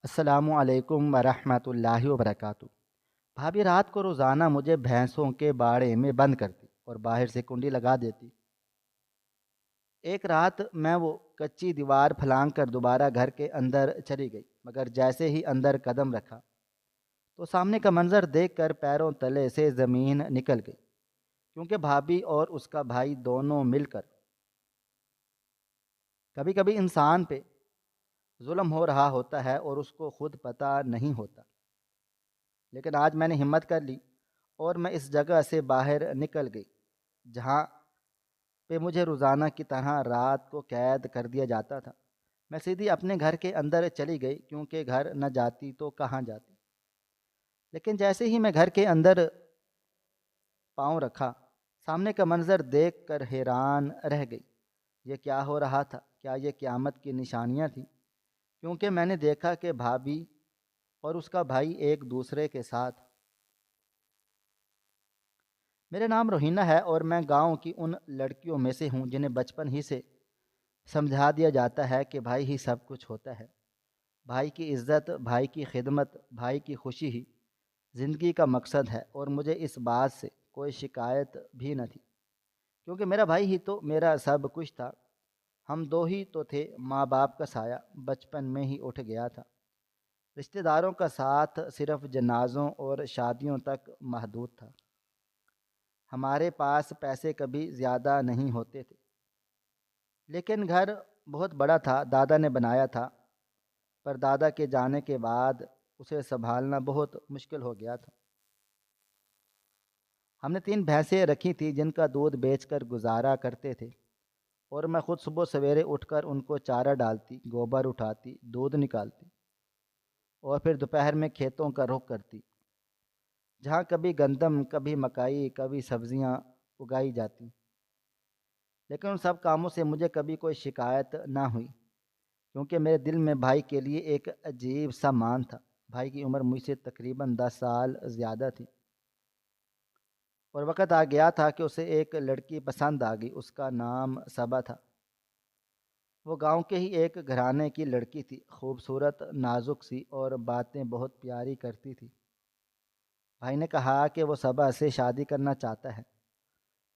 السلام علیکم ورحمۃ اللہ وبرکاتہ۔ بھابھی رات کو روزانہ مجھے بھینسوں کے باڑے میں بند کرتی اور باہر سے کنڈی لگا دیتی۔ ایک رات میں وہ کچی دیوار پھلانگ کر دوبارہ گھر کے اندر چلی گئی، مگر جیسے ہی اندر قدم رکھا تو سامنے کا منظر دیکھ کر پیروں تلے سے زمین نکل گئی، کیونکہ بھابھی اور اس کا بھائی دونوں مل کر کبھی کبھی انسان پہ ظلم ہو رہا ہوتا ہے اور اس کو خود پتہ نہیں ہوتا۔ لیکن آج میں نے ہمت کر لی اور میں اس جگہ سے باہر نکل گئی جہاں پہ مجھے روزانہ کی طرح رات کو قید کر دیا جاتا تھا۔ میں سیدھی اپنے گھر کے اندر چلی گئی، کیونکہ گھر نہ جاتی تو کہاں جاتی۔ لیکن جیسے ہی میں گھر کے اندر پاؤں رکھا، سامنے کا منظر دیکھ کر حیران رہ گئی۔ یہ کیا ہو رہا تھا؟ کیا یہ قیامت کی نشانیاں تھیں؟ کیونکہ میں نے دیکھا کہ بھابھی اور اس کا بھائی ایک دوسرے کے ساتھ۔ میرا نام روہینہ ہے اور میں گاؤں کی ان لڑکیوں میں سے ہوں جنہیں بچپن ہی سے سمجھا دیا جاتا ہے کہ بھائی ہی سب کچھ ہوتا ہے۔ بھائی کی عزت، بھائی کی خدمت، بھائی کی خوشی ہی زندگی کا مقصد ہے، اور مجھے اس بات سے کوئی شکایت بھی نہ تھی، کیونکہ میرا بھائی ہی تو میرا سب کچھ تھا۔ ہم دو ہی تو تھے، ماں باپ کا سایہ بچپن میں ہی اٹھ گیا تھا۔ رشتہ داروں کا ساتھ صرف جنازوں اور شادیوں تک محدود تھا۔ ہمارے پاس پیسے کبھی زیادہ نہیں ہوتے تھے، لیکن گھر بہت بڑا تھا، دادا نے بنایا تھا، پر دادا کے جانے کے بعد اسے سنبھالنا بہت مشکل ہو گیا تھا۔ ہم نے 3 بھینسیں رکھی تھیں جن کا دودھ بیچ کر گزارا کرتے تھے، اور میں خود صبح سویرے اٹھ کر ان کو چارہ ڈالتی، گوبر اٹھاتی، دودھ نکالتی، اور پھر دوپہر میں کھیتوں کا رخ کرتی، جہاں کبھی گندم، کبھی مکئی، کبھی سبزیاں اگائی جاتی۔ لیکن ان سب کاموں سے مجھے کبھی کوئی شکایت نہ ہوئی، کیونکہ میرے دل میں بھائی کے لیے ایک عجیب سا مان تھا۔ بھائی کی عمر مجھ سے تقریباً 10 سال زیادہ تھی، اور وقت آ گیا تھا کہ اسے ایک لڑکی پسند آ گئی۔ اس کا نام صبا تھا۔ وہ گاؤں کے ہی ایک گھرانے کی لڑکی تھی، خوبصورت، نازک سی، اور باتیں بہت پیاری کرتی تھی۔ بھائی نے کہا کہ وہ صبا سے شادی کرنا چاہتا ہے،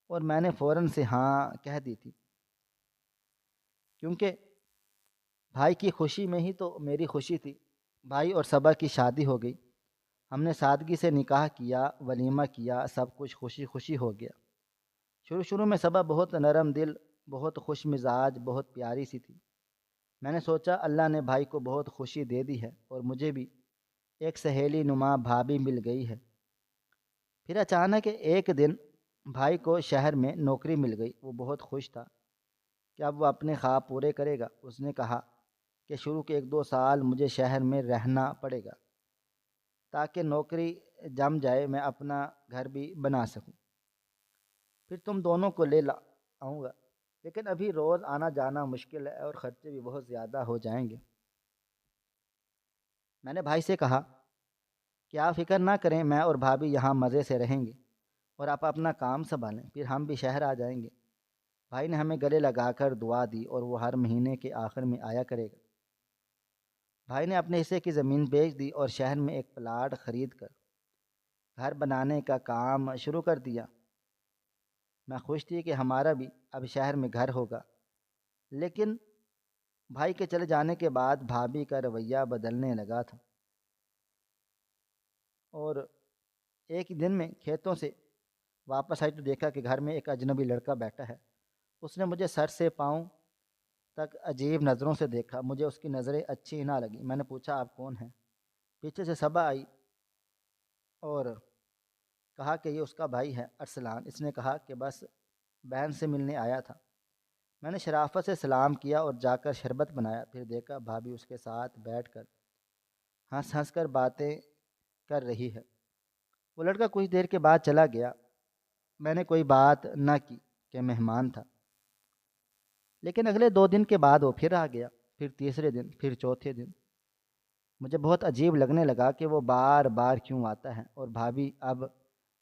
اور میں نے فوراً سے ہاں کہہ دی تھی، کیونکہ بھائی کی خوشی میں ہی تو میری خوشی تھی۔ بھائی اور صبا کی شادی ہو گئی۔ ہم نے سادگی سے نکاح کیا، ولیمہ کیا، سب کچھ خوشی خوشی ہو گیا۔ شروع میں صبا بہت نرم دل، بہت خوش مزاج، بہت پیاری سی تھی۔ میں نے سوچا اللہ نے بھائی کو بہت خوشی دے دی ہے، اور مجھے بھی ایک سہیلی نما بھابھی مل گئی ہے۔ پھر اچانک ایک دن بھائی کو شہر میں نوکری مل گئی۔ وہ بہت خوش تھا کہ اب وہ اپنے خواب پورے کرے گا۔ اس نے کہا کہ شروع کے 1-2 سال مجھے شہر میں رہنا پڑے گا، تاکہ نوکری جم جائے، میں اپنا گھر بھی بنا سکوں، پھر تم دونوں کو لے آؤں گا۔ لیکن ابھی روز آنا جانا مشکل ہے اور خرچے بھی بہت زیادہ ہو جائیں گے۔ میں نے بھائی سے کہا کہ آپ فکر نہ کریں، میں اور بھابھی یہاں مزے سے رہیں گے، اور آپ اپنا کام سنبھالیں، پھر ہم بھی شہر آ جائیں گے۔ بھائی نے ہمیں گلے لگا کر دعا دی، اور وہ ہر مہینے کے آخر میں آیا کرے گا۔ بھائی نے اپنے حصے کی زمین بیچ دی اور شہر میں ایک پلاٹ خرید کر گھر بنانے کا کام شروع کر دیا۔ میں خوش تھی کہ ہمارا بھی اب شہر میں گھر ہوگا، لیکن بھائی کے چلے جانے کے بعد بھابھی کا رویہ بدلنے لگا تھا، اور ایک دن میں کھیتوں سے واپس آئی تو دیکھا کہ گھر میں ایک اجنبی لڑکا بیٹھا ہے۔ اس نے مجھے سر سے پاؤں تک عجیب نظروں سے دیکھا۔ مجھے اس کی نظریں اچھی نہ لگی۔ میں نے پوچھا آپ کون ہیں؟ پیچھے سے صبا آئی اور کہا کہ یہ اس کا بھائی ہے ارسلان۔ اس نے کہا کہ بس بہن سے ملنے آیا تھا۔ میں نے شرافت سے سلام کیا اور جا کر شربت بنایا، پھر دیکھا بھابھی اس کے ساتھ بیٹھ کر ہنس ہنس کر باتیں کر رہی ہے۔ وہ لڑکا کچھ دیر کے بعد چلا گیا۔ میں نے کوئی بات نہ کی کہ مہمان تھا، لیکن اگلے 2 دن کے بعد وہ پھر آ گیا، پھر تیسرے دن، پھر چوتھے دن۔ مجھے بہت عجیب لگنے لگا کہ وہ بار بار کیوں آتا ہے، اور بھابھی اب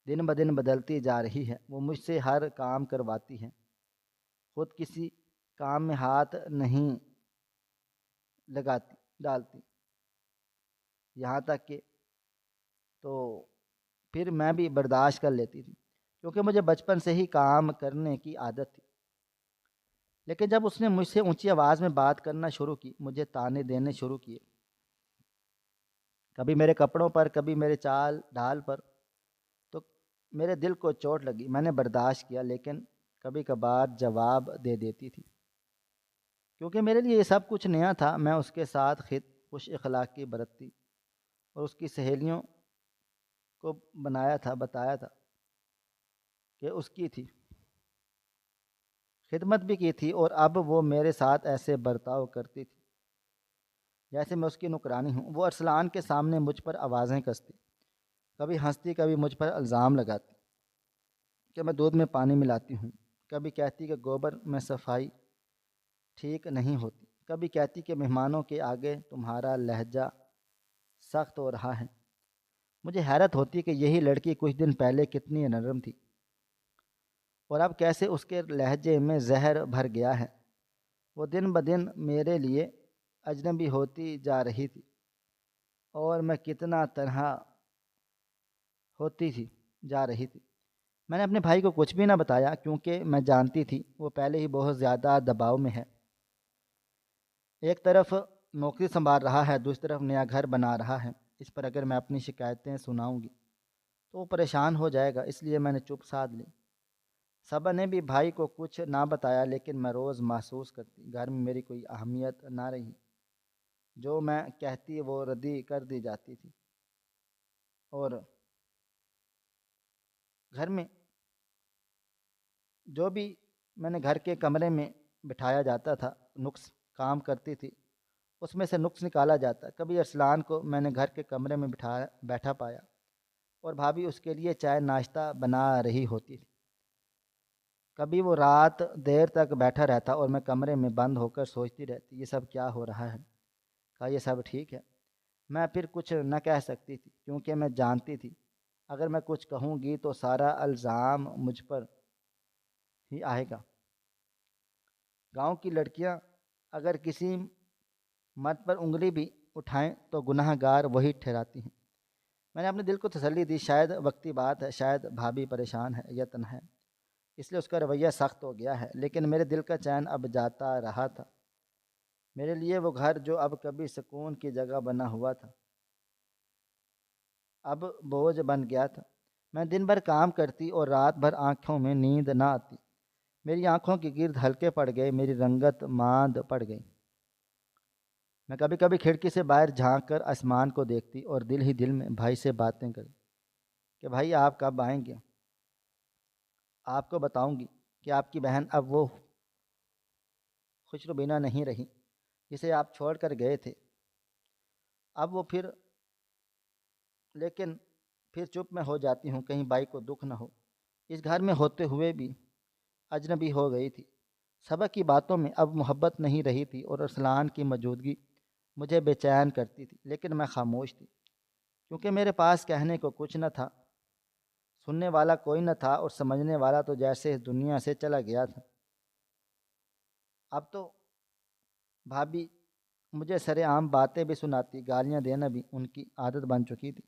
دن بدن بدلتی جا رہی ہے۔ وہ مجھ سے ہر کام کرواتی ہے، خود کسی کام میں ہاتھ نہیں ڈالتی۔ یہاں تک کہ تو پھر میں بھی برداشت کر لیتی تھی، کیونکہ مجھے بچپن سے ہی کام کرنے کی عادت تھی۔ لیکن جب اس نے مجھ سے اونچی آواز میں بات کرنا شروع کی، مجھے طعنے دینے شروع کیے، کبھی میرے کپڑوں پر، کبھی میرے چال ڈھال پر، تو میرے دل کو چوٹ لگی۔ میں نے برداشت کیا، لیکن کبھی کبھار جواب دے دیتی تھی، کیونکہ میرے لیے یہ سب کچھ نیا تھا۔ میں اس کے ساتھ خوش اخلاقی برتتی اور اس کی سہیلیوں کو بتایا تھا کہ اس کی تھی، خدمت بھی کی تھی، اور اب وہ میرے ساتھ ایسے برتاؤ کرتی تھی جیسے میں اس کی نوکرانی ہوں۔ وہ ارسلان کے سامنے مجھ پر آوازیں کستی، کبھی ہنستی، کبھی مجھ پر الزام لگاتی کہ میں دودھ میں پانی ملاتی ہوں، کبھی کہتی کہ گوبر میں صفائی ٹھیک نہیں ہوتی، کبھی کہتی کہ مہمانوں کے آگے تمہارا لہجہ سخت ہو رہا ہے۔ مجھے حیرت ہوتی کہ یہی لڑکی کچھ دن پہلے کتنی نرم تھی، اور اب کیسے اس کے لہجے میں زہر بھر گیا ہے۔ وہ دن بدن میرے لیے اجنبی ہوتی جا رہی تھی، اور میں کتنا تنہا ہوتی تھی جا رہی تھی۔ میں نے اپنے بھائی کو کچھ بھی نہ بتایا، کیونکہ میں جانتی تھی وہ پہلے ہی بہت زیادہ دباؤ میں ہے۔ ایک طرف نوکری سنبھال رہا ہے، دوسری طرف نیا گھر بنا رہا ہے۔ اس پر اگر میں اپنی شکایتیں سناؤں گی تو وہ پریشان ہو جائے گا، اس لیے میں نے چپ سادھ لی۔ صبا نے بھی بھائی کو کچھ نہ بتایا، لیکن میں روز محسوس کرتی گھر میں میری کوئی اہمیت نہ رہی، جو میں کہتی وہ ردی کر دی جاتی تھی، اور گھر میں جو بھی میں نے گھر کے کمرے میں بٹھایا جاتا تھا، نقص کام کرتی تھی، اس میں سے نقص نکالا جاتا۔ کبھی ارسلان کو میں نے گھر کے کمرے میں بیٹھا پایا، اور بھابھی اس کے لیے چائے ناشتہ بنا رہی ہوتی تھی۔ کبھی وہ رات دیر تک بیٹھا رہتا، اور میں کمرے میں بند ہو کر سوچتی رہتی، یہ سب کیا ہو رہا ہے؟ کہا یہ سب ٹھیک ہے؟ میں پھر کچھ نہ کہہ سکتی تھی، کیونکہ میں جانتی تھی اگر میں کچھ کہوں گی تو سارا الزام مجھ پر ہی آئے گا۔ گاؤں کی لڑکیاں اگر کسی مرد پر انگلی بھی اٹھائیں تو گناہ گار وہی ٹھہراتی ہیں۔ میں نے اپنے دل کو تسلی دی، شاید وقتی بات ہے، شاید بھابھی پریشان ہے یا تنہا ہے، اس لیے اس کا رویہ سخت ہو گیا ہے۔ لیکن میرے دل کا چین اب جاتا رہا تھا۔ میرے لیے وہ گھر جو اب کبھی سکون کی جگہ بنا ہوا تھا، اب بوجھ بن گیا تھا۔ میں دن بھر کام کرتی اور رات بھر آنکھوں میں نیند نہ آتی، میری آنکھوں کے گرد ہلکے پڑ گئے، میری رنگت ماند پڑ گئی۔ میں کبھی کبھی کھڑکی سے باہر جھانک کر آسمان کو دیکھتی اور دل ہی دل میں بھائی سے باتیں کرتی کہ بھائی آپ کب آئیں گے؟ آپ کو بتاؤں گی کہ آپ کی بہن اب وہ خوشروبینا نہیں رہی جسے آپ چھوڑ کر گئے تھے۔ اب وہ لیکن پھر چپ میں ہو جاتی ہوں، کہیں بھائی کو دکھ نہ ہو۔ اس گھر میں ہوتے ہوئے بھی اجنبی ہو گئی تھی۔ سبق کی باتوں میں اب محبت نہیں رہی تھی، اور ارسلان کی موجودگی مجھے بے چین کرتی تھی، لیکن میں خاموش تھی، کیونکہ میرے پاس کہنے کو کچھ نہ تھا، سننے والا کوئی نہ تھا، اور سمجھنے والا تو جیسے اس دنیا سے چلا گیا تھا۔ اب تو بھابھی مجھے سرے عام باتیں بھی سناتی، گالیاں دینا بھی ان کی عادت بن چکی تھی۔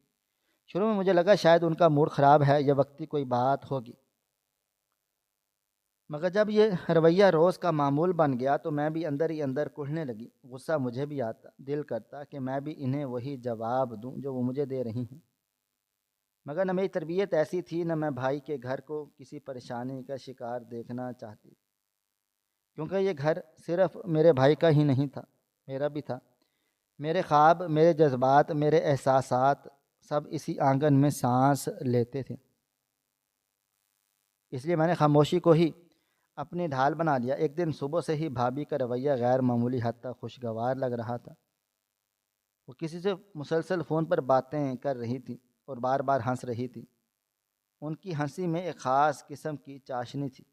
شروع میں مجھے لگا شاید ان کا موڈ خراب ہے یا وقتی کوئی بات ہوگی، مگر جب یہ رویہ روز کا معمول بن گیا تو میں بھی اندر ہی اندر کڑھنے لگی۔ غصہ مجھے بھی آتا، دل کرتا کہ میں بھی انہیں وہی جواب دوں جو وہ مجھے دے رہی ہیں، مگر نہ میری تربیت ایسی تھی، نہ میں بھائی کے گھر کو کسی پریشانی کا شکار دیکھنا چاہتی، کیونکہ یہ گھر صرف میرے بھائی کا ہی نہیں تھا، میرا بھی تھا۔ میرے خواب، میرے جذبات، میرے احساسات سب اسی آنگن میں سانس لیتے تھے۔ اس لیے میں نے خاموشی کو ہی اپنی ڈھال بنا لیا۔ ایک دن صبح سے ہی بھابھی کا رویہ غیر معمولی حد تک خوشگوار لگ رہا تھا۔ وہ کسی سے مسلسل فون پر باتیں کر رہی تھی اور بار بار ہنس رہی تھی۔ ان کی ہنسی میں ایک خاص قسم کی چاشنی تھی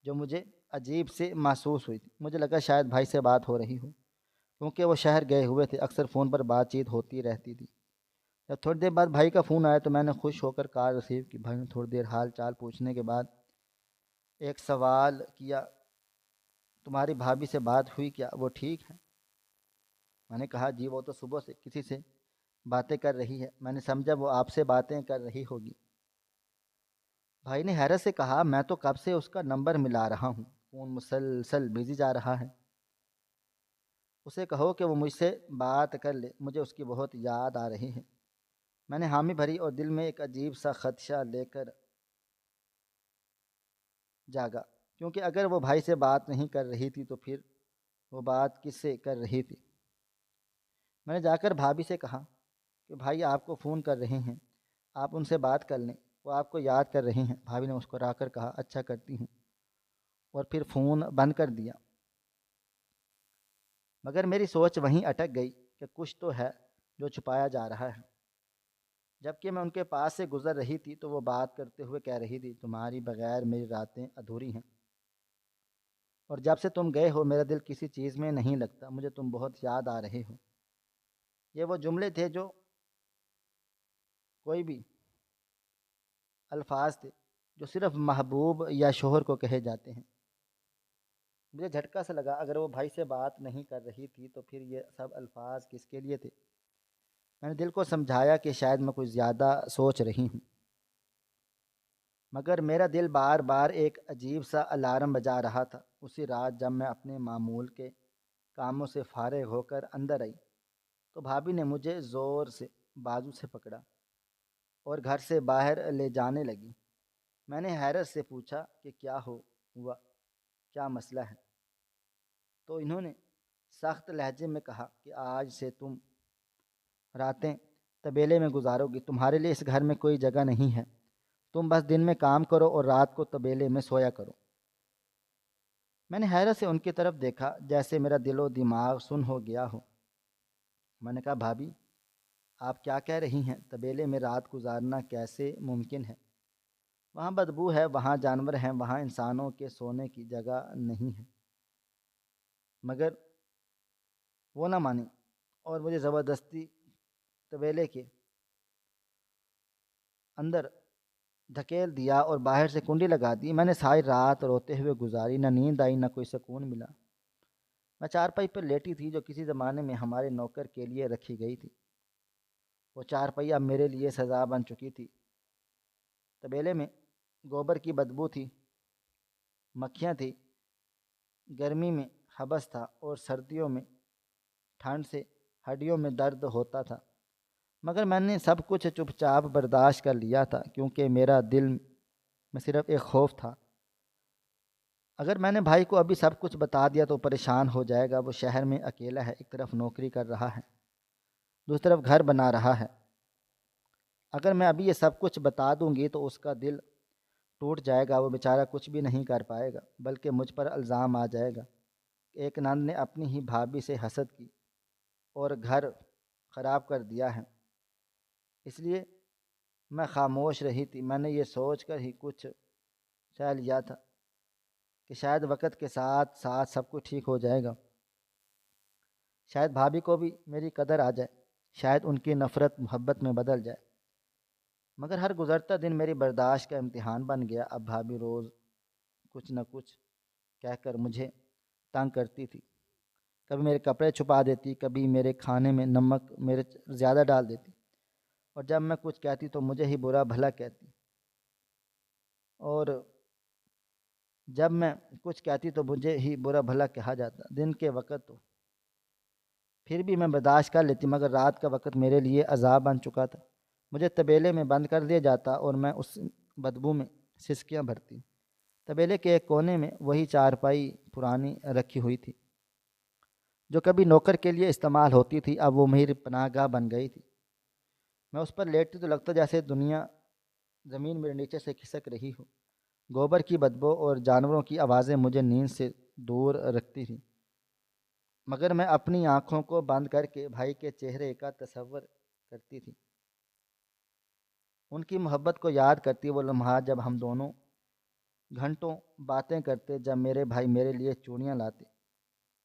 جو مجھے عجیب سے محسوس ہوئی تھی۔ مجھے لگا شاید بھائی سے بات ہو رہی ہو، کیونکہ وہ شہر گئے ہوئے تھے، اکثر فون پر بات چیت ہوتی رہتی تھی۔ جب تھوڑی دیر بعد بھائی کا فون آیا تو میں نے خوش ہو کر کال ریسیو کی۔ بھائی نے تھوڑی دیر حال چال پوچھنے کے بعد ایک سوال کیا، تمہاری بھابھی سے بات ہوئی کیا؟ وہ ٹھیک ہے؟ میں نے کہا جی وہ تو صبح سے کسی سے باتیں کر رہی ہے، میں نے سمجھا وہ آپ سے باتیں کر رہی ہوگی۔ بھائی نے حیرت سے کہا میں تو کب سے اس کا نمبر ملا رہا ہوں، فون مسلسل بزی جا رہا ہے۔ اسے کہو کہ وہ مجھ سے بات کر لے، مجھے اس کی بہت یاد آ رہی ہے۔ میں نے حامی بھری اور دل میں ایک عجیب سا خدشہ لے کر جاگا، کیونکہ اگر وہ بھائی سے بات نہیں کر رہی تھی تو پھر وہ بات کس سے کر رہی تھی۔ میں نے جا کر بھابھی سے کہا کہ بھائی آپ کو فون کر رہے ہیں، آپ ان سے بات کر لیں، وہ آپ کو یاد کر رہے ہیں۔ بھابھی نے مسکرا کر کہا اچھا کرتی ہوں، اور پھر فون بند کر دیا۔ مگر میری سوچ وہیں اٹک گئی کہ کچھ تو ہے جو چھپایا جا رہا ہے۔ جبکہ میں ان کے پاس سے گزر رہی تھی تو وہ بات کرتے ہوئے کہہ رہی تھی تمہاری بغیر میری راتیں ادھوری ہیں، اور جب سے تم گئے ہو میرا دل کسی چیز میں نہیں لگتا، مجھے تم بہت یاد آ رہے ہو۔ یہ وہ جملے تھے جو کوئی بھی الفاظ تھے جو صرف محبوب یا شوہر کو کہے جاتے ہیں۔ مجھے جھٹکا سا لگا، اگر وہ بھائی سے بات نہیں کر رہی تھی تو پھر یہ سب الفاظ کس کے لیے تھے؟ میں نے دل کو سمجھایا کہ شاید میں کچھ زیادہ سوچ رہی ہوں، مگر میرا دل بار بار ایک عجیب سا الارم بجا رہا تھا۔ اسی رات جب میں اپنے معمول کے کاموں سے فارغ ہو کر اندر آئی تو بھابھی نے مجھے زور سے بازو سے پکڑا اور گھر سے باہر لے جانے لگی۔ میں نے حیرت سے پوچھا کہ کیا ہوا، کیا مسئلہ ہے؟ تو انہوں نے سخت لہجے میں کہا کہ آج سے تم راتیں طبیلے میں گزارو گی، تمہارے لیے اس گھر میں کوئی جگہ نہیں ہے، تم بس دن میں کام کرو اور رات کو طبیلے میں سویا کرو۔ میں نے حیرت سے ان کی طرف دیکھا جیسے میرا دل و دماغ سن ہو گیا ہو۔ میں نے کہا بھابھی آپ کیا کہہ رہی ہیں؟ طبیلے میں رات گزارنا کیسے ممکن ہے؟ وہاں بدبو ہے، وہاں جانور ہیں، وہاں انسانوں کے سونے کی جگہ نہیں ہے۔ مگر وہ نہ مانی اور مجھے زبردستی طبیلے کے اندر دھکیل دیا اور باہر سے کنڈی لگا دی۔ میں نے ساری رات روتے ہوئے گزاری، نہ نیند آئی نہ کوئی سکون ملا۔ میں چارپائی پر لیٹی تھی جو کسی زمانے میں ہمارے نوکر کے لیے رکھی گئی تھی۔ وہ چارپائی اب میرے لیے سزا بن چکی تھی۔ طبیلے میں گوبر کی بدبو تھی، مکھیاں تھی، گرمی میں حبس تھا اور سردیوں میں ٹھنڈ سے ہڈیوں میں درد ہوتا تھا، مگر میں نے سب کچھ چپ چاپ برداشت کر لیا تھا، کیونکہ میرا دل میں صرف ایک خوف تھا۔ اگر میں نے بھائی کو ابھی سب کچھ بتا دیا تو پریشان ہو جائے گا۔ وہ شہر میں اکیلا ہے، ایک طرف نوکری کر رہا ہے، دوسری طرف گھر بنا رہا ہے۔ اگر میں ابھی یہ سب کچھ بتا دوں گی تو اس کا دل ٹوٹ جائے گا، وہ بیچارہ کچھ بھی نہیں کر پائے گا، بلکہ مجھ پر الزام آ جائے گا کہ ایک نند نے اپنی ہی بھابھی سے حسد کی اور گھر خراب کر دیا ہے۔ اس لیے میں خاموش رہی تھی۔ میں نے یہ سوچ کر ہی کچھ سہ لیا تھا کہ شاید وقت کے ساتھ ساتھ سب کچھ ٹھیک ہو جائے گا، شاید بھابھی کو بھی میری قدر آ جائے، شاید ان کی نفرت محبت میں بدل جائے۔ مگر ہر گزرتا دن میری برداشت کا امتحان بن گیا۔ اب بھابھی روز کچھ نہ کچھ کہہ کر مجھے تنگ کرتی تھی، کبھی میرے کپڑے چھپا دیتی، کبھی میرے کھانے میں نمک مرچ زیادہ ڈال دیتی، اور جب میں کچھ کہتی تو مجھے ہی برا بھلا کہتی، اور جب میں کچھ کہتی تو مجھے ہی برا بھلا کہا جاتا۔ دن کے وقت تو پھر بھی میں برداشت کر لیتی، مگر رات کا وقت میرے لیے عذاب بن چکا تھا۔ مجھے طبیلے میں بند کر دیا جاتا اور میں اس بدبو میں سسکیاں بھرتی۔ طبیلے کے ایک کونے میں وہی چارپائی پرانی رکھی ہوئی تھی جو کبھی نوکر کے لیے استعمال ہوتی تھی، اب وہ میری پناہ گاہ بن گئی تھی۔ میں اس پر لیٹتی تو لگتا جیسے دنیا زمین میرے نیچے سے کھسک رہی ہو۔ گوبر کی بدبو اور جانوروں کی آوازیں مجھے نیند سے دور رکھتی تھیں، مگر میں اپنی آنکھوں کو بند کر کے بھائی کے چہرے کا تصور کرتی تھی، ان کی محبت کو یاد کرتی، وہ لمحات جب ہم دونوں گھنٹوں باتیں کرتے، جب میرے بھائی میرے لیے چوڑیاں لاتے،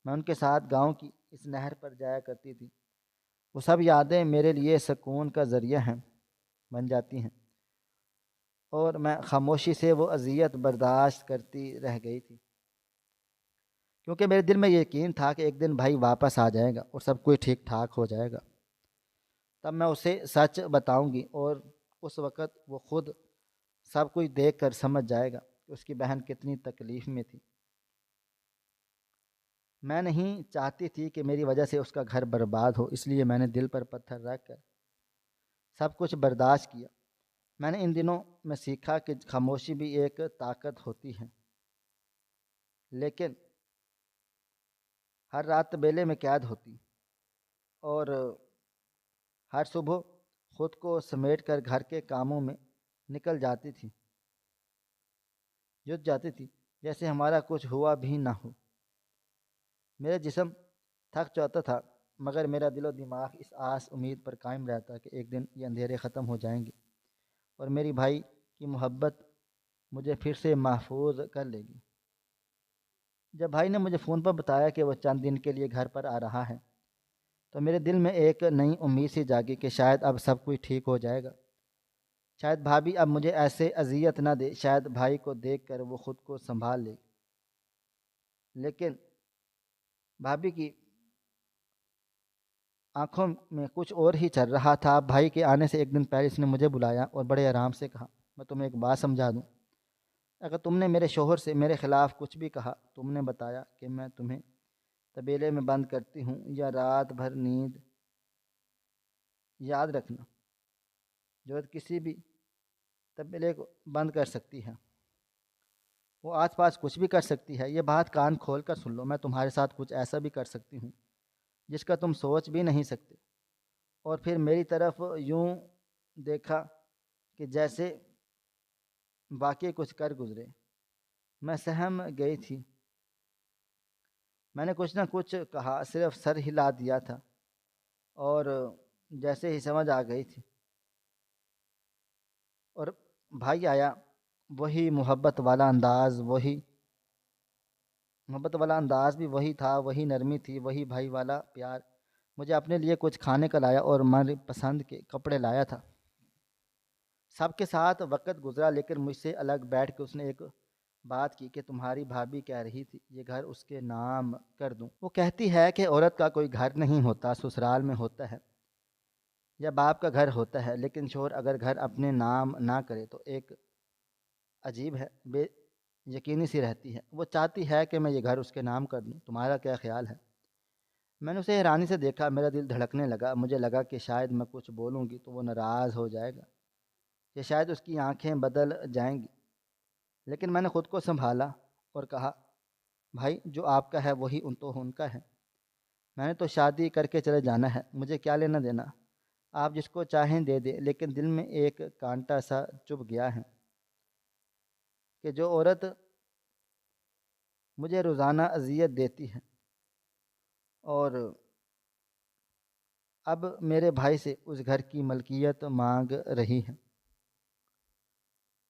میں ان کے ساتھ گاؤں کی اس نہر پر جایا کرتی تھی۔ وہ سب یادیں میرے لیے سکون کا ذریعہ بن جاتی ہیں، اور میں خاموشی سے وہ اذیت برداشت کرتی رہ گئی تھی، کیونکہ میرے دل میں یقین تھا کہ ایک دن بھائی واپس آ جائے گا اور سب کچھ ٹھیک ٹھاک ہو جائے گا، تب میں اسے سچ بتاؤں گی اور اس وقت وہ خود سب کچھ دیکھ کر سمجھ جائے گا کہ اس کی بہن کتنی تکلیف میں تھی۔ میں نہیں چاہتی تھی کہ میری وجہ سے اس کا گھر برباد ہو، اس لیے میں نے دل پر پتھر رکھ کر سب کچھ برداشت کیا۔ میں نے ان دنوں میں سیکھا کہ خاموشی بھی ایک طاقت ہوتی ہے، لیکن ہر رات بیلے میں قید ہوتی، اور ہر صبح خود کو سمیٹ کر گھر کے کاموں میں نکل جاتی تھی، جت جاتی تھی جیسے ہمارا کچھ ہوا بھی نہ ہو۔ میرا جسم تھک جاتا تھا، مگر میرا دل و دماغ اس آس امید پر قائم رہتا کہ ایک دن یہ اندھیرے ختم ہو جائیں گے اور میری بھائی کی محبت مجھے پھر سے محفوظ کر لے گی۔ جب بھائی نے مجھے فون پر بتایا کہ وہ چند دن کے لیے گھر پر آ رہا ہے تو میرے دل میں ایک نئی امید سی جاگی کہ شاید اب سب کچھ ٹھیک ہو جائے گا، شاید بھابھی اب مجھے ایسے اذیت نہ دے، شاید بھائی کو دیکھ کر وہ خود کو سنبھال لے۔ لیکن بھابھی کی آنکھوں میں کچھ اور ہی چل رہا تھا۔ بھائی کے آنے سے ایک دن پہلے اس نے مجھے بلایا اور بڑے آرام سے کہا، میں تمہیں ایک بات سمجھا دوں، اگر تم نے میرے شوہر سے میرے خلاف کچھ بھی کہا، تم نے بتایا کہ میں تمہیں طبیلے میں بند کرتی ہوں یا رات بھر نیند، یاد رکھنا جو کسی بھی طبیلے کو بند کر سکتی ہے وہ آس پاس کچھ بھی کر سکتی ہے۔ یہ بات کان کھول کر سن لو، میں تمہارے ساتھ کچھ ایسا بھی کر سکتی ہوں جس کا تم سوچ بھی نہیں سکتے۔ اور پھر میری طرف یوں دیکھا کہ جیسے واقعی کچھ کر گزرے۔ میں سہم گئی تھی، میں نے کچھ نہ کچھ کہا، صرف سر ہلا دیا تھا اور جیسے ہی سمجھ آ گئی تھی اور بھائی آیا، وہی محبت والا انداز، وہی محبت والا انداز بھی وہی تھا، وہی نرمی تھی، وہی بھائی والا پیار۔ مجھے اپنے لیے کچھ کھانے کا لایا اور من پسند کے کپڑے لایا تھا۔ سب کے ساتھ وقت گزرا، لیکن مجھ سے الگ بیٹھ کے اس نے ایک بات کی کہ تمہاری بھابھی کہہ رہی تھی یہ گھر اس کے نام کر دوں۔ وہ کہتی ہے کہ عورت کا کوئی گھر نہیں ہوتا، سسرال میں ہوتا ہے یا باپ کا گھر ہوتا ہے، لیکن شوہر اگر گھر اپنے نام نہ کرے تو ایک عجیب ہے، بے یقینی سی رہتی ہے۔ وہ چاہتی ہے کہ میں یہ گھر اس کے نام کر دوں، تمہارا کیا خیال ہے؟ میں نے اسے حیرانی سے دیکھا، میرا دل دھڑکنے لگا، مجھے لگا کہ شاید میں کچھ بولوں گی تو وہ ناراض ہو جائے گا یا شاید اس کی آنکھیں بدل جائیں گی، لیکن میں نے خود کو سنبھالا اور کہا، بھائی جو آپ کا ہے وہی ان کا ہے، میں نے تو شادی کر کے چلے جانا ہے، مجھے کیا لینا دینا، آپ جس کو چاہیں دے دیں۔ لیکن دل میں ایک کانٹا سا چبھ گیا ہے کہ جو عورت مجھے روزانہ اذیت دیتی ہے اور اب میرے بھائی سے اس گھر کی ملکیت مانگ رہی ہے۔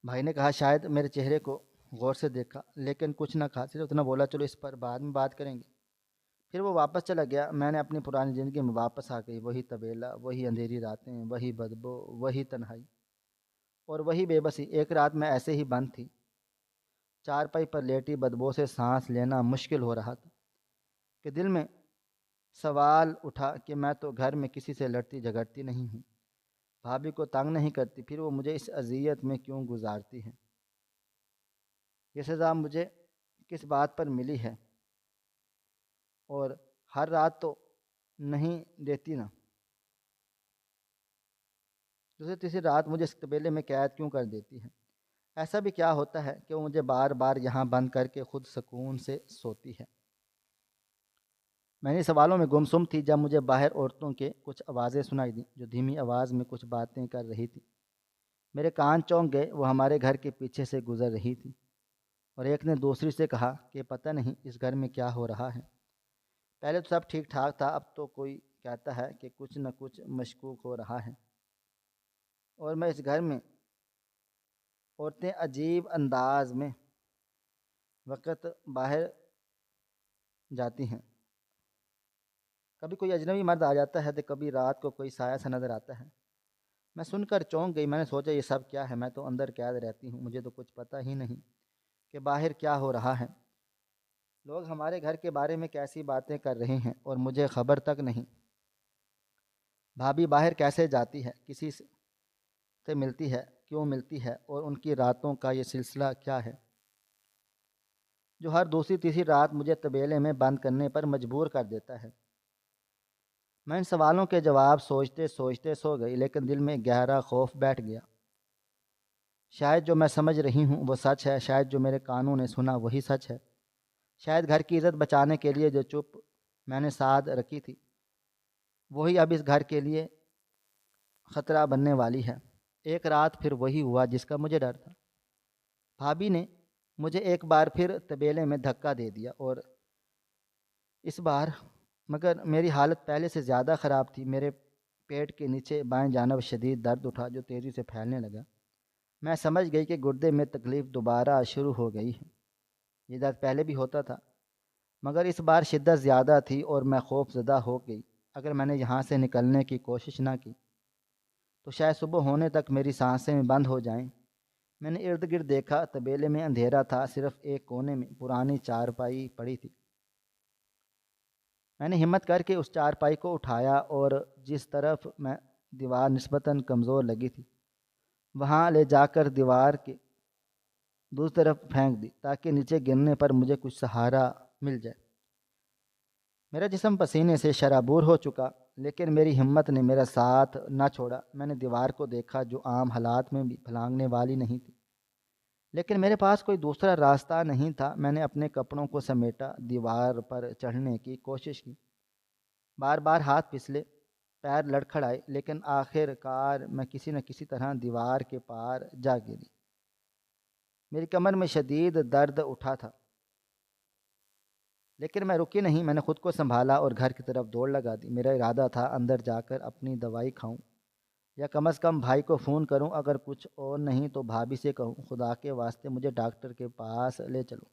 بھائی نے کہا، شاید میرے چہرے کو غور سے دیکھا لیکن کچھ نہ کہا، صرف اتنا بولا، چلو اس پر بعد میں بات کریں گے۔ پھر وہ واپس چلا گیا۔ میں نے اپنی پرانی زندگی میں واپس آ گئی، وہی طبیلہ، وہی اندھیری راتیں، وہی بدبو، وہی تنہائی اور وہی بے بسی۔ ایک رات میں ایسے ہی بند تھی، چارپائی پر لیٹی، بدبو سے سانس لینا مشکل ہو رہا تھا کہ دل میں سوال اٹھا کہ میں تو گھر میں کسی سے لڑتی جھگڑتی نہیں ہوں، بھابھی کو تنگ نہیں کرتی، پھر وہ مجھے اس اذیت میں کیوں گزارتی ہے؟ یہ سزا مجھے کس بات پر ملی ہے؟ اور ہر رات تو نہیں دیتی نا، دوسری تیسری رات مجھے اس طبیلے میں قید کیوں کر دیتی ہے؟ ایسا بھی کیا ہوتا ہے کہ وہ مجھے بار بار یہاں بند کر کے خود سکون سے سوتی ہے؟ میں نے سوالوں میں گمسم تھی جب مجھے باہر عورتوں کے کچھ آوازیں سنائی دیں جو دھیمی آواز میں کچھ باتیں کر رہی تھی۔ میرے کان چونک گئے، وہ ہمارے گھر کے پیچھے سے گزر رہی تھی اور ایک نے دوسری سے کہا کہ پتہ نہیں اس گھر میں کیا ہو رہا ہے، پہلے تو سب ٹھیک ٹھاک تھا، اب تو کوئی کہتا ہے کہ کچھ نہ کچھ مشکوک ہو رہا ہے۔ اور میں اس گھر میں عورتیں عجیب انداز میں وقت باہر جاتی ہیں، کبھی کوئی اجنبی مرد آ جاتا ہے تو کبھی رات کو کوئی سایہ سا نظر آتا ہے۔ میں سن کر چونک گئی، میں نے سوچا یہ سب کیا ہے؟ میں تو اندر قید رہتی ہوں، مجھے تو کچھ پتہ ہی نہیں کہ باہر کیا ہو رہا ہے۔ لوگ ہمارے گھر کے بارے میں کیسی باتیں کر رہے ہیں اور مجھے خبر تک نہیں۔ بھابھی باہر کیسے جاتی ہے، کسی سے ملتی ہے، کیوں ملتی ہے، اور ان کی راتوں کا یہ سلسلہ کیا ہے جو ہر دوسری تیسری رات مجھے طبیلے میں بند کرنے پر مجبور کر دیتا ہے۔ میں ان سوالوں کے جواب سوچتے سوچتے سو گئی، لیکن دل میں گہرا خوف بیٹھ گیا۔ شاید جو میں سمجھ رہی ہوں وہ سچ ہے، شاید جو میرے کانوں نے سنا وہی سچ ہے، شاید گھر کی عزت بچانے کے لیے جو چپ میں نے ساتھ رکھی تھی وہی اب اس گھر کے لیے خطرہ بننے والی ہے۔ ایک رات پھر وہی ہوا جس کا مجھے ڈر تھا۔ بھابھی نے مجھے ایک بار پھر طبیلے میں دھکا دے دیا، اور اس بار مگر میری حالت پہلے سے زیادہ خراب تھی۔ میرے پیٹ کے نیچے بائیں جانب شدید درد اٹھا جو تیزی سے پھیلنے لگا۔ میں سمجھ گئی کہ گردے میں تکلیف دوبارہ شروع ہو گئی ہے۔ یہ درد پہلے بھی ہوتا تھا مگر اس بار شدت زیادہ تھی اور میں خوف زدہ ہو گئی۔ اگر میں نے یہاں سے نکلنے کی کوشش نہ کی تو شاید صبح ہونے تک میری سانسیں بند ہو جائیں۔ میں نے ارد گرد دیکھا، طبیلے میں اندھیرا تھا، صرف ایک کونے میں پرانی چارپائی پڑی تھی۔ میں نے ہمت کر کے اس چارپائی کو اٹھایا اور جس طرف میں دیوار نسبتاً کمزور لگی تھی وہاں لے جا کر دیوار کے دوسری طرف پھینک دی تاکہ نیچے گرنے پر مجھے کچھ سہارا مل جائے۔ میرا جسم پسینے سے شرابور ہو چکا لیکن میری ہمت نے میرا ساتھ نہ چھوڑا۔ میں نے دیوار کو دیکھا جو عام حالات میں بھی پھلانگنے والی نہیں تھی، لیکن میرے پاس کوئی دوسرا راستہ نہیں تھا۔ میں نے اپنے کپڑوں کو سمیٹا، دیوار پر چڑھنے کی کوشش کی، بار بار ہاتھ پھسلے، پیر لڑکھڑائے، لیکن آخر کار میں کسی نہ کسی طرح دیوار کے پار جا گری۔ میری کمر میں شدید درد اٹھا تھا لیکن میں رکی نہیں۔ میں نے خود کو سنبھالا اور گھر کی طرف دوڑ لگا دی۔ میرا ارادہ تھا اندر جا کر اپنی دوائی کھاؤں یا کم از کم بھائی کو فون کروں، اگر کچھ اور نہیں تو بھابھی سے کہوں خدا کے واسطے مجھے ڈاکٹر کے پاس لے چلو۔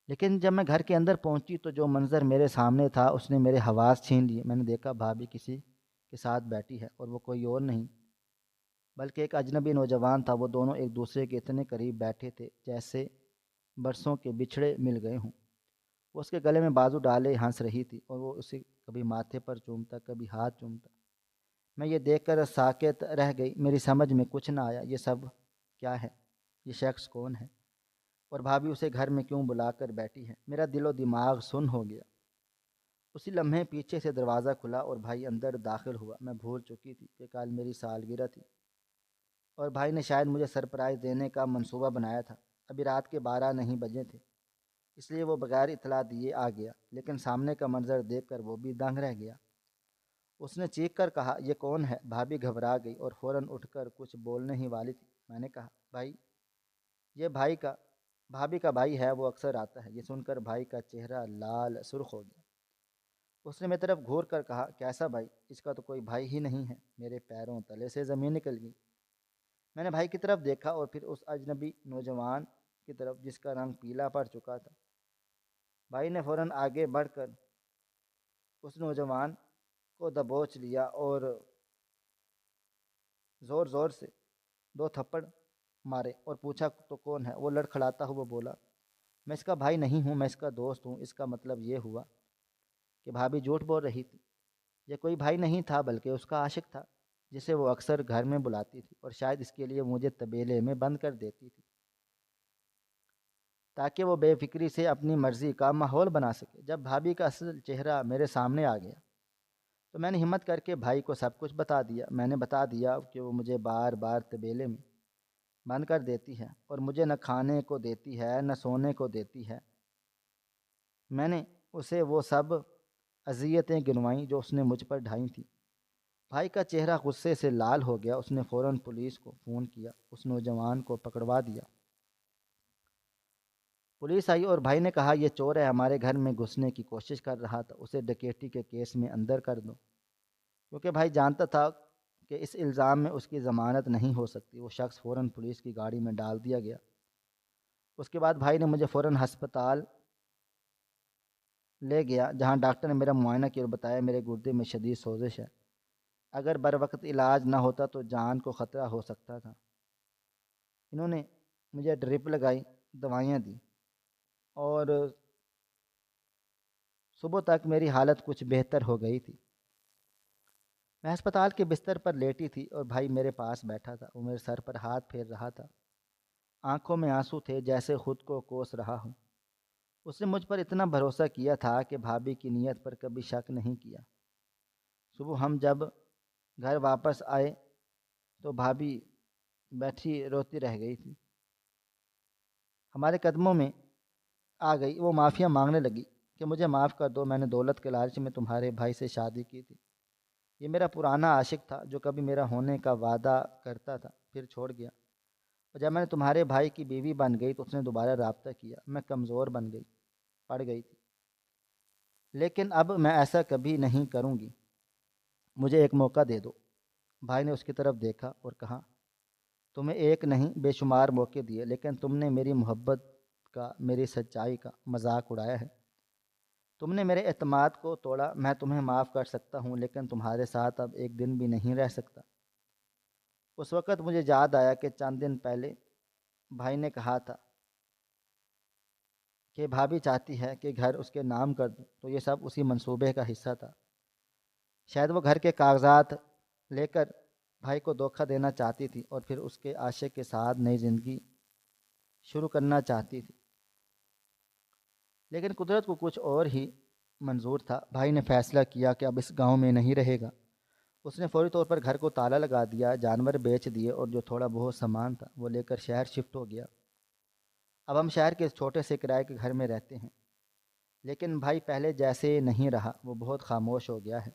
لیکن جب میں گھر کے اندر پہنچی تو جو منظر میرے سامنے تھا اس نے میرے حواس چھین لیے۔ میں نے دیکھا بھابھی کسی کے ساتھ بیٹھی ہے اور وہ کوئی اور نہیں بلکہ ایک اجنبی نوجوان تھا۔ وہ دونوں ایک دوسرے کے اتنے قریب بیٹھے تھے جیسے برسوں کے بچھڑے مل گئے ہوں۔ وہ اس کے گلے میں بازو ڈالے ہنس رہی تھی اور وہ اسے کبھی ماتھے پر چومتا کبھی ہاتھ چومتا۔ میں یہ دیکھ کر ساکت رہ گئی۔ میری سمجھ میں کچھ نہ آیا، یہ سب کیا ہے، یہ شخص کون ہے اور بھابھی اسے گھر میں کیوں بلا کر بیٹھی ہے۔ میرا دل و دماغ سن ہو گیا۔ اسی لمحے پیچھے سے دروازہ کھلا اور بھائی اندر داخل ہوا۔ میں بھول چکی تھی کہ کل میری سالگرہ تھی اور بھائی نے شاید مجھے سرپرائز دینے کا منصوبہ بنایا تھا۔ ابھی رات کے 12 نہیں بجے تھے، اس لیے وہ بغیر اطلاع دیے آ گیا، لیکن سامنے کا منظر دیکھ کر وہ بھی دنگ رہ گیا۔ اس نے چیخ کر کہا، یہ کون ہے؟ بھابھی گھبرا گئی اور فوراً اٹھ کر کچھ بولنے ہی والی تھی۔ میں نے کہا، بھائی، یہ بھابھی کا بھائی ہے، وہ اکثر آتا ہے۔ یہ سن کر بھائی کا چہرہ لال سرخ ہو گیا۔ اس نے میری طرف گھور کر کہا، کیسا بھائی؟ اس کا تو کوئی بھائی ہی نہیں ہے۔ میرے پیروں تلے سے زمین نکل گئی۔ میں نے بھائی کی طرف دیکھا اور پھر اس اجنبی نوجوان کی طرف جس کا رنگ پیلا پڑ چکا تھا۔ بھائی نے فوراً آگے بڑھ کر اس نوجوان کو دبوچ لیا اور زور زور سے 2 تھپڑ مارے اور پوچھا تو کون ہے؟ وہ لڑکھڑاتا ہوا بولا، میں اس کا بھائی نہیں ہوں، میں اس کا دوست ہوں۔ اس کا مطلب یہ ہوا کہ بھابھی جھوٹ بول رہی تھی۔ یہ کوئی بھائی نہیں تھا بلکہ اس کا عاشق تھا جسے وہ اکثر گھر میں بلاتی تھی، اور شاید اس کے لیے مجھے طبیلے میں بند کر دیتی تھی تاکہ وہ بے فکری سے اپنی مرضی کا ماحول بنا سکے۔ جب بھابھی کا اصل چہرہ میرے سامنے آ گیا تو میں نے ہمت کر کے بھائی کو سب کچھ بتا دیا۔ میں نے بتا دیا کہ وہ مجھے بار بار طبیلے میں بند کر دیتی ہے اور مجھے نہ کھانے کو دیتی ہے نہ سونے کو دیتی ہے۔ میں نے اسے وہ سب اذیتیں گنوائیں جو اس نے مجھ پر ڈھائی تھیں۔ بھائی کا چہرہ غصے سے لال ہو گیا۔ اس نے فوراً پولیس کو فون کیا، اس نوجوان کو پکڑوا دیا۔ پولیس آئی اور بھائی نے کہا، یہ چور ہے، ہمارے گھر میں گھسنے کی کوشش کر رہا تھا، اسے ڈکیتی کے کیس میں اندر کر دو۔ کیونکہ بھائی جانتا تھا کہ اس الزام میں اس کی ضمانت نہیں ہو سکتی۔ وہ شخص فوراً پولیس کی گاڑی میں ڈال دیا گیا۔ اس کے بعد بھائی نے مجھے فوراً ہسپتال لے گیا جہاں ڈاکٹر نے میرا معائنہ کیا اور بتایا میرے گردے میں شدید سوزش ہے، اگر بر وقت علاج نہ ہوتا تو جان کو خطرہ ہو سکتا تھا۔ انہوں نے مجھے ڈرپ لگائی، دوائیاں دی اور صبح تک میری حالت کچھ بہتر ہو گئی تھی۔ میں ہسپتال کے بستر پر لیٹی تھی اور بھائی میرے پاس بیٹھا تھا۔ وہ میرے سر پر ہاتھ پھیر رہا تھا، آنکھوں میں آنسو تھے جیسے خود کو کوس رہا ہوں۔ اس نے مجھ پر اتنا بھروسہ کیا تھا کہ بھابھی کی نیت پر کبھی شک نہیں کیا۔ صبح ہم جب گھر واپس آئے تو بھابھی بیٹھی روتی رہ گئی تھی، ہمارے قدموں میں آ گئی۔ وہ معافیاں مانگنے لگی کہ مجھے معاف کر دو، میں نے دولت کے لالچ میں تمہارے بھائی سے شادی کی تھی۔ یہ میرا پرانا عاشق تھا جو کبھی میرا ہونے کا وعدہ کرتا تھا پھر چھوڑ گیا، اور جب میں نے تمہارے بھائی کی بیوی بن گئی تو اس نے دوبارہ رابطہ کیا۔ میں کمزور بن گئی، پڑ گئی تھی، لیکن اب میں ایسا کبھی نہیں کروں گی، مجھے ایک موقع دے دو۔ بھائی نے اس کی طرف دیکھا اور کہا، تمہیں ایک نہیں بے شمار موقع دیے، لیکن تم نے میری محبت کا، میری سچائی کا مذاق اڑایا ہے۔ تم نے میرے اعتماد کو توڑا۔ میں تمہیں معاف کر سکتا ہوں لیکن تمہارے ساتھ اب ایک دن بھی نہیں رہ سکتا۔ اس وقت مجھے یاد آیا کہ چند دن پہلے بھائی نے کہا تھا کہ بھابھی چاہتی ہے کہ گھر اس کے نام کر دوں، تو یہ سب اسی منصوبے کا حصہ تھا۔ شاید وہ گھر کے کاغذات لے کر بھائی کو دھوکہ دینا چاہتی تھی اور پھر اس کے عاشق کے ساتھ نئی زندگی شروع کرنا چاہتی تھی، لیکن قدرت کو کچھ اور ہی منظور تھا۔ بھائی نے فیصلہ کیا کہ اب اس گاؤں میں نہیں رہے گا۔ اس نے فوری طور پر گھر کو تالا لگا دیا، جانور بیچ دیے اور جو تھوڑا بہت سامان تھا وہ لے کر شہر شفٹ ہو گیا۔ اب ہم شہر کے چھوٹے سے کرائے کے گھر میں رہتے ہیں، لیکن بھائی پہلے جیسے نہیں رہا، وہ بہت خاموش ہو گیا ہے،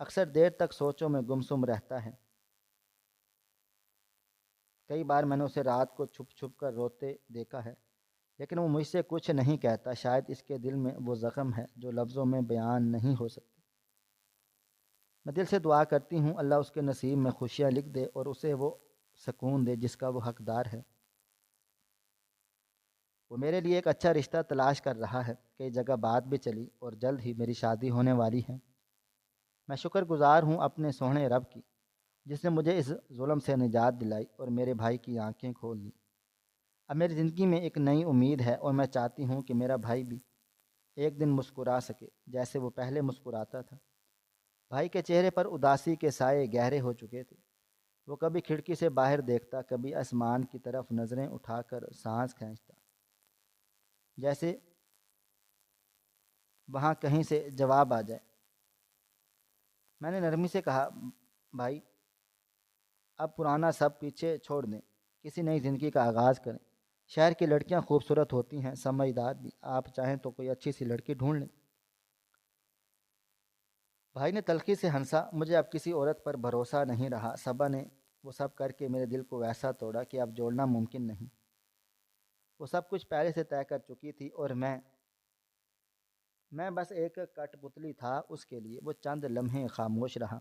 اکثر دیر تک سوچوں میں گمسم رہتا ہے۔ کئی بار میں نے اسے رات کو چھپ چھپ کر روتے دیکھا ہے، لیکن وہ مجھ سے کچھ نہیں کہتا۔ شاید اس کے دل میں وہ زخم ہے جو لفظوں میں بیان نہیں ہو سکتی۔ میں دل سے دعا کرتی ہوں اللہ اس کے نصیب میں خوشیاں لکھ دے اور اسے وہ سکون دے جس کا وہ حقدار ہے۔ وہ میرے لیے ایک اچھا رشتہ تلاش کر رہا ہے۔ کئی جگہ بات بھی چلی اور جلد ہی میری شادی ہونے والی ہے۔ میں شکر گزار ہوں اپنے سوہنے رب کی جس نے مجھے اس ظلم سے نجات دلائی اور میرے بھائی کی آنکھیں کھول دیں۔ اب میری زندگی میں ایک نئی امید ہے اور میں چاہتی ہوں کہ میرا بھائی بھی ایک دن مسکرا سکے جیسے وہ پہلے مسکراتا تھا۔ بھائی کے چہرے پر اداسی کے سائے گہرے ہو چکے تھے۔ وہ کبھی کھڑکی سے باہر دیکھتا، کبھی آسمان کی طرف نظریں اٹھا کر سانس کھینچتا، جیسے وہاں کہیں سے جواب آ جائے۔ میں نے نرمی سے کہا، بھائی اب پرانا سب پیچھے چھوڑ دیں، کسی نئی زندگی کا آغاز کریں۔ شہر کی لڑکیاں خوبصورت ہوتی ہیں، سمجھدار بھی، آپ چاہیں تو کوئی اچھی سی لڑکی ڈھونڈ لیں۔ بھائی نے تلخی سے ہنسا۔ مجھے اب کسی عورت پر بھروسہ نہیں رہا۔ صبا نے وہ سب کر کے میرے دل کو ویسا توڑا کہ اب جوڑنا ممکن نہیں۔ وہ سب کچھ پہلے سے طے کر چکی تھی اور میں بس ایک کٹ پتلی تھا اس کے لیے۔ وہ چند لمحے خاموش رہا،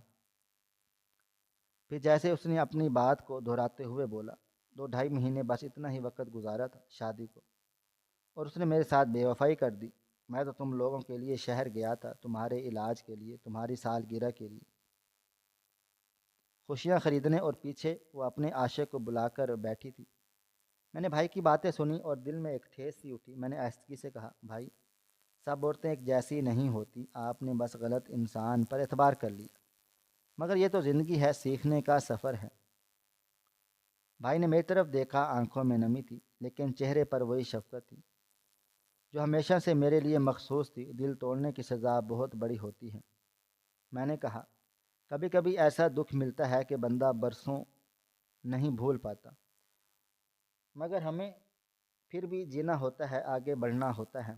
پھر جیسے اس نے اپنی بات کو دہراتے ہوئے بولا، 2-2.5 مہینے بس اتنا ہی وقت گزارا تھا شادی کو، اور اس نے میرے ساتھ بے وفائی کر دی۔ میں تو تم لوگوں کے لیے شہر گیا تھا، تمہارے علاج کے لیے، تمہاری سالگرہ کے لیے، خوشیاں خریدنے، اور پیچھے وہ اپنے عاشق کو بلا کر بیٹھی تھی۔ میں نے بھائی کی باتیں سنی اور دل میں ایک ٹھیس سی اٹھی۔ میں نے آہستگی سے کہا، بھائی سب عورتیں ایک جیسی نہیں ہوتی، آپ نے بس غلط انسان پر اعتبار کر لیا، مگر یہ تو زندگی ہے، سیکھنے کا سفر ہے۔ بھائی نے میری طرف دیکھا، آنکھوں میں نمی تھی لیکن چہرے پر وہی شفقت تھی جو ہمیشہ سے میرے لیے مخصوص تھی۔ دل توڑنے کی سزا بہت بڑی ہوتی ہے، میں نے کہا، کبھی کبھی ایسا دکھ ملتا ہے کہ بندہ برسوں نہیں بھول پاتا، مگر ہمیں پھر بھی جینا ہوتا ہے، آگے بڑھنا ہوتا ہے۔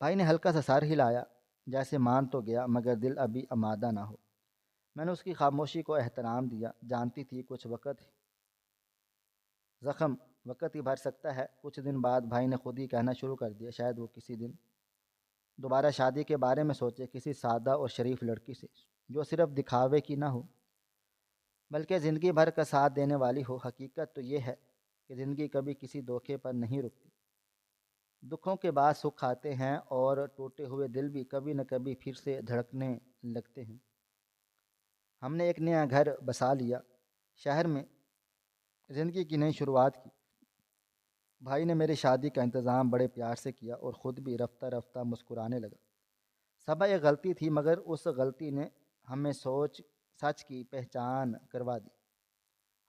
بھائی نے ہلکا سا سر ہلایا جیسے مان تو گیا مگر دل ابھی آمادہ نہ ہو۔ میں نے اس کی خاموشی کو احترام دیا، جانتی تھی کچھ زخم وقت ہی بھر سکتا ہے۔ کچھ دن بعد بھائی نے خود ہی کہنا شروع کر دیا، شاید وہ کسی دن دوبارہ شادی کے بارے میں سوچے، کسی سادہ اور شریف لڑکی سے جو صرف دکھاوے کی نہ ہو بلکہ زندگی بھر کا ساتھ دینے والی ہو۔ حقیقت تو یہ ہے کہ زندگی کبھی کسی دھوکے پر نہیں رکتی، دکھوں کے بعد سکھ آتے ہیں اور ٹوٹے ہوئے دل بھی کبھی نہ کبھی پھر سے دھڑکنے لگتے ہیں۔ ہم نے ایک نیا گھر بسا لیا، شہر میں زندگی کی نئی شروعات کی۔ بھائی نے میری شادی کا انتظام بڑے پیار سے کیا اور خود بھی رفتہ رفتہ مسکرانے لگا۔ صبا ایک غلطی تھی مگر اس غلطی نے ہمیں سچ کی پہچان کروا دی۔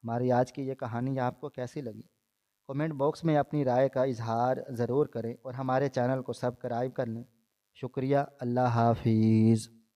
ہماری آج کی یہ کہانی آپ کو کیسی لگی؟ کمنٹ باکس میں اپنی رائے کا اظہار ضرور کریں اور ہمارے چینل کو سبسکرائب کر لیں۔ شکریہ، اللہ حافظ۔